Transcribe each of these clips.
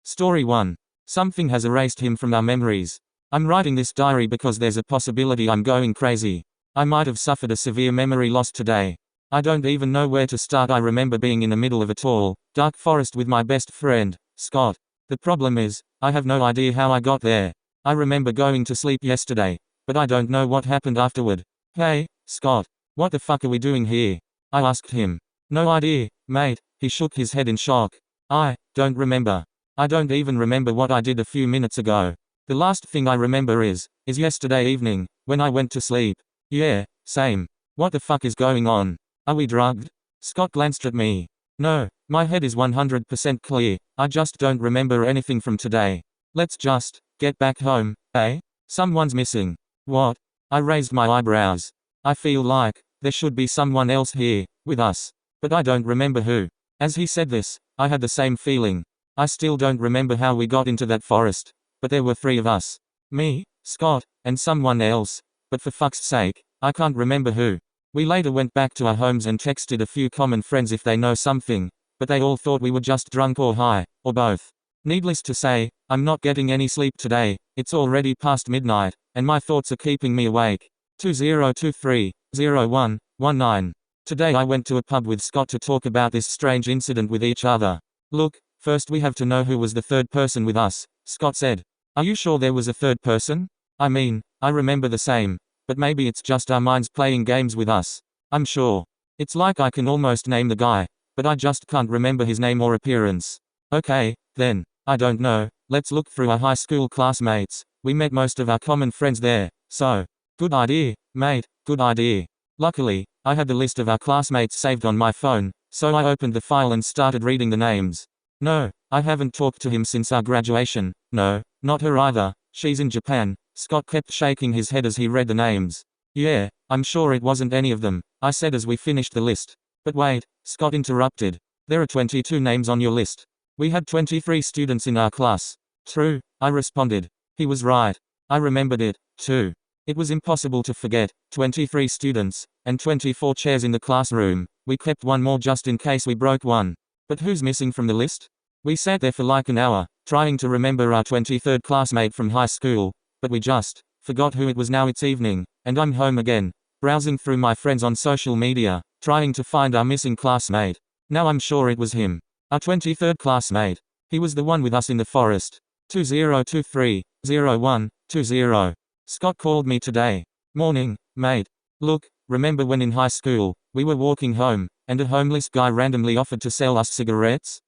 Story 1. Something has erased him from our memories. I'm writing this diary because there's a possibility I'm going crazy. I might have suffered a severe memory loss today. I don't even know where to start. I remember being in the middle of a tall, dark forest with my best friend, Scott. The problem is, I have no idea how I got there. I remember going to sleep yesterday, but I don't know what happened afterward. Hey, Scott, what the fuck are we doing here? I asked him. No idea, mate, he shook his head in shock. I don't remember. I don't even remember what I did a few minutes ago. The last thing I remember is yesterday evening, when I went to sleep. Yeah, same. What the fuck is going on? Are we drugged? Scott glanced at me. No, my head is 100% clear, I just don't remember anything from today. Let's just get back home, eh? Someone's missing. What? I raised my eyebrows. I feel like there should be someone else here, with us. But I don't remember who. As he said this, I had the same feeling. I still don't remember how we got into that forest. But there were 3 of us. Me, Scott, and someone else. But for fuck's sake, I can't remember who. We later went back to our homes and texted a few common friends if they know something. But they all thought we were just drunk or high, or both. Needless to say, I'm not getting any sleep today. It's already past midnight, and my thoughts are keeping me awake. 2023-01-19. Today I went to a pub with Scott to talk about this strange incident with each other. Look, first we have to know who was the third person with us, Scott said. Are you sure there was a third person? I mean, I remember the same. But maybe it's just our minds playing games with us. I'm sure. It's like I can almost name the guy, but I just can't remember his name or appearance. Okay, then, I don't know, let's look through our high school classmates. We met most of our common friends there, so. Good idea, mate, good idea. Luckily, I had the list of our classmates saved on my phone, so I opened the file and started reading the names. No, I haven't talked to him since our graduation. No, not her either, she's in Japan. Scott kept shaking his head as he read the names. Yeah, I'm sure it wasn't any of them, I said as we finished the list. But wait, Scott interrupted. There are 22 names on your list. We had 23 students in our class. True, I responded. He was right. I remembered it, too. It was impossible to forget. 23 students, and 24 chairs in the classroom. We kept one more just in case we broke one. But who's missing from the list? We sat there for like an hour, trying to remember our 23rd classmate from high school. But we just forgot who it was. Now it's evening, and I'm home again, browsing through my friends on social media, trying to find our missing classmate. Now I'm sure it was him. Our 23rd classmate. He was the one with us in the forest. 2023-01-20. Scott called me today. Morning, mate. Look, remember when in high school, we were walking home, and a homeless guy randomly offered to sell us cigarettes?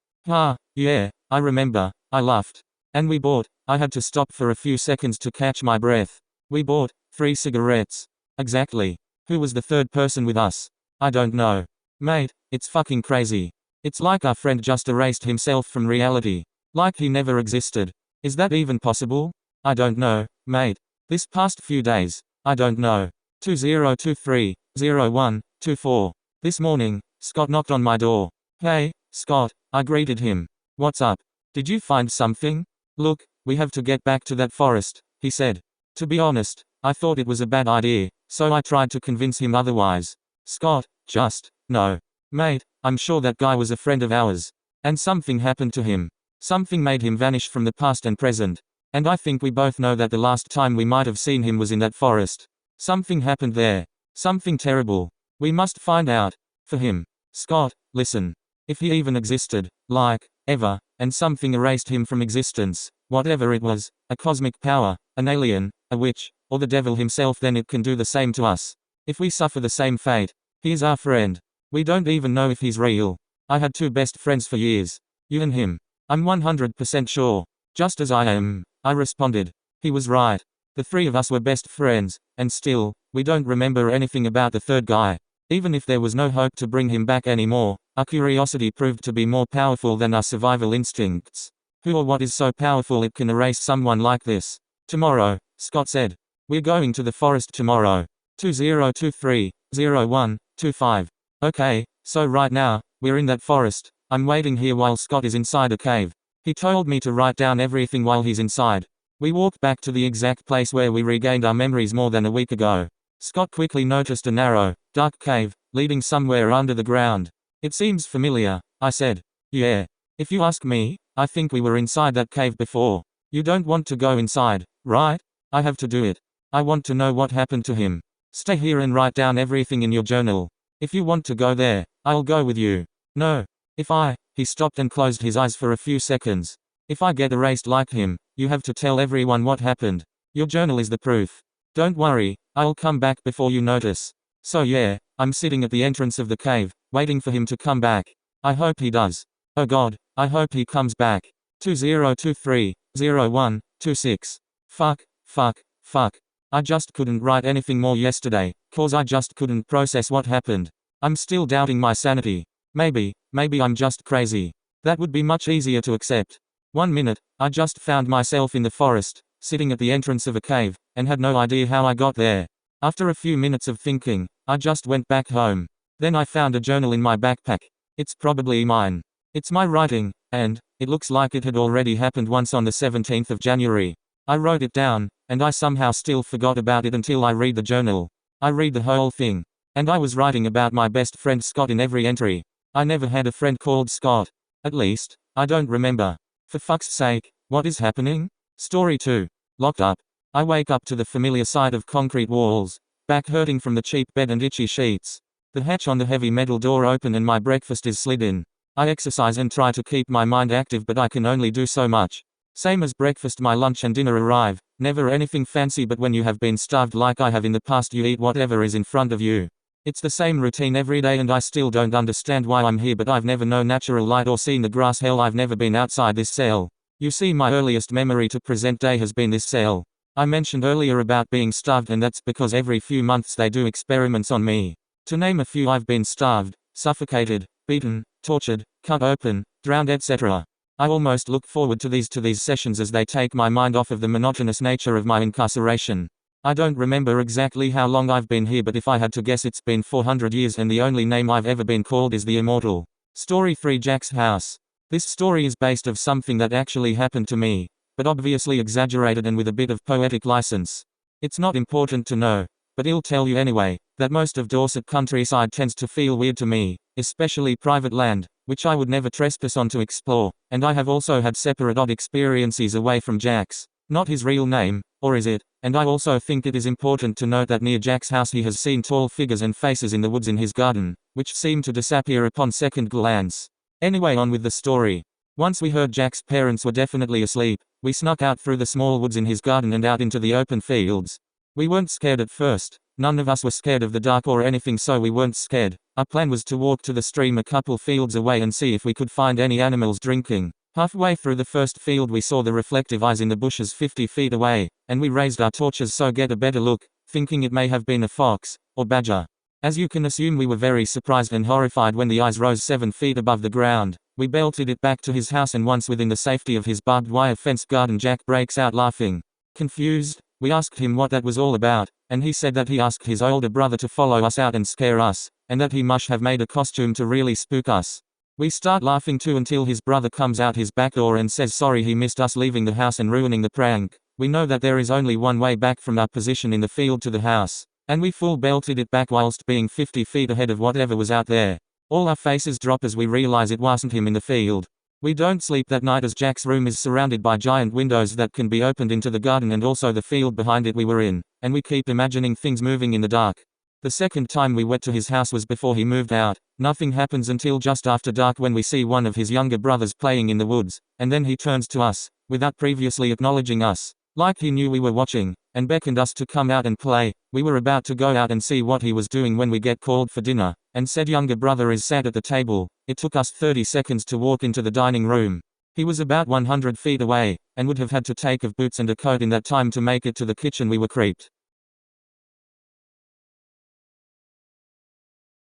Yeah, I remember, I laughed. And we bought. I had to stop for a few seconds to catch my breath. We bought 3 cigarettes. Exactly. Who was the third person with us? I don't know. Mate, it's fucking crazy. It's like our friend just erased himself from reality. Like he never existed. Is that even possible? I don't know, mate. This past few days, I don't know. 2023-01-24. This morning, Scott knocked on my door. Hey, Scott, I greeted him. What's up? Did you find something? Look, we have to get back to that forest, he said. To be honest, I thought it was a bad idea, so I tried to convince him otherwise. Scott, no. Mate, I'm sure that guy was a friend of ours. And something happened to him. Something made him vanish from the past and present. And I think we both know that the last time we might have seen him was in that forest. Something happened there. Something terrible. We must find out. For him. Scott, listen. If he even existed, like, ever, and something erased him from existence, whatever it was, a cosmic power, an alien, a witch, or the devil himself, then it can do the same to us. If we suffer the same fate, he is our friend. We don't even know if he's real. I had 2 best friends for years. You and him. I'm 100% sure. Just as I am, I responded. He was right. The 3 of us were best friends, and still, we don't remember anything about the third guy. Even if there was no hope to bring him back anymore, our curiosity proved to be more powerful than our survival instincts. Who or what is so powerful it can erase someone like this? Tomorrow, Scott said. We're going to the forest tomorrow. 2023-01-25. Okay, so right now, we're in that forest. I'm waiting here while Scott is inside a cave. He told me to write down everything while he's inside. We walked back to the exact place where we regained our memories more than a week ago. Scott quickly noticed a narrow, dark cave, leading somewhere under the ground. It seems familiar, I said. Yeah. If you ask me, I think we were inside that cave before. You don't want to go inside, right? I have to do it. I want to know what happened to him. Stay here and write down everything in your journal. If you want to go there, I'll go with you. No. He stopped and closed his eyes for a few seconds. If I get erased like him, you have to tell everyone what happened. Your journal is the proof. Don't worry, I'll come back before you notice. So yeah, I'm sitting at the entrance of the cave, waiting for him to come back. I hope he does. Oh God, I hope he comes back. 2023-01-26. Fuck. I just couldn't write anything more yesterday, cause I just couldn't process what happened. I'm still doubting my sanity. Maybe I'm just crazy. That would be much easier to accept. 1 minute, I just found myself in the forest, sitting at the entrance of a cave, and had no idea how I got there. After a few minutes of thinking, I just went back home. Then I found a journal in my backpack. It's probably mine. It's my writing, and it looks like it had already happened once on the 17th of January. I wrote it down, and I somehow still forgot about it until I read the journal. I read the whole thing. And I was writing about my best friend Scott in every entry. I never had a friend called Scott. At least, I don't remember. For fuck's sake, what is happening? Story 2. Locked up. I wake up to the familiar sight of concrete walls, back hurting from the cheap bed and itchy sheets. The hatch on the heavy metal door open and my breakfast is slid in. I exercise and try to keep my mind active, but I can only do so much. Same as breakfast, my lunch and dinner arrive. Never anything fancy, but when you have been starved like I have in the past, you eat whatever is in front of you. It's the same routine every day, and I still don't understand why I'm here, but I've never known natural light or seen the grass. Hell, I've never been outside this cell. You see, my earliest memory to present day has been this cell. I mentioned earlier about being starved, and that's because every few months they do experiments on me. To name a few, I've been starved, suffocated, beaten, tortured, cut open, drowned, etc. I almost look forward to these sessions as they take my mind off of the monotonous nature of my incarceration. I don't remember exactly how long I've been here, but if I had to guess, it's been 400 years, and the only name I've ever been called is the Immortal. Story 3: Jack's House. This story is based of something that actually happened to me, but obviously exaggerated and with a bit of poetic license. It's not important to know, but I'll tell you anyway, that most of Dorset countryside tends to feel weird to me, especially private land, which I would never trespass on to explore, and I have also had separate odd experiences away from Jack's. Not his real name, or is it? And I also think it is important to note that near Jack's house he has seen tall figures and faces in the woods in his garden, which seem to disappear upon second glance. Anyway, on with the story. Once we heard Jack's parents were definitely asleep, we snuck out through the small woods in his garden and out into the open fields. We weren't scared at first. None of us were scared of the dark or anything, so we weren't scared. Our plan was to walk to the stream a couple fields away and see if we could find any animals drinking. Halfway through the first field we saw the reflective eyes in the bushes 50 feet away, and we raised our torches so get a better look, thinking it may have been a fox, or badger. As you can assume, we were very surprised and horrified when the eyes rose 7 feet above the ground. We belted it back to his house, and once within the safety of his barbed wire fenced garden, Jack breaks out laughing. Confused, we asked him what that was all about, and he said that he asked his older brother to follow us out and scare us, and that he must have made a costume to really spook us. We start laughing too until his brother comes out his back door and says sorry he missed us leaving the house and ruining the prank. We know that there is only one way back from our position in the field to the house, and we full belted it back whilst being 50 feet ahead of whatever was out there. All our faces drop as we realize it wasn't him in the field. We don't sleep that night as Jack's room is surrounded by giant windows that can be opened into the garden and also the field behind it we were in, and we keep imagining things moving in the dark. The second time we went to his house was before he moved out. Nothing happens until just after dark when we see one of his younger brothers playing in the woods, and then he turns to us, without previously acknowledging us, like he knew we were watching, and beckoned us to come out and play. We were about to go out and see what he was doing when we get called for dinner, and said younger brother is sat at the table. It took us 30 seconds to walk into the dining room. He was about 100 feet away, and would have had to take off boots and a coat in that time to make it to the kitchen. We were creeped.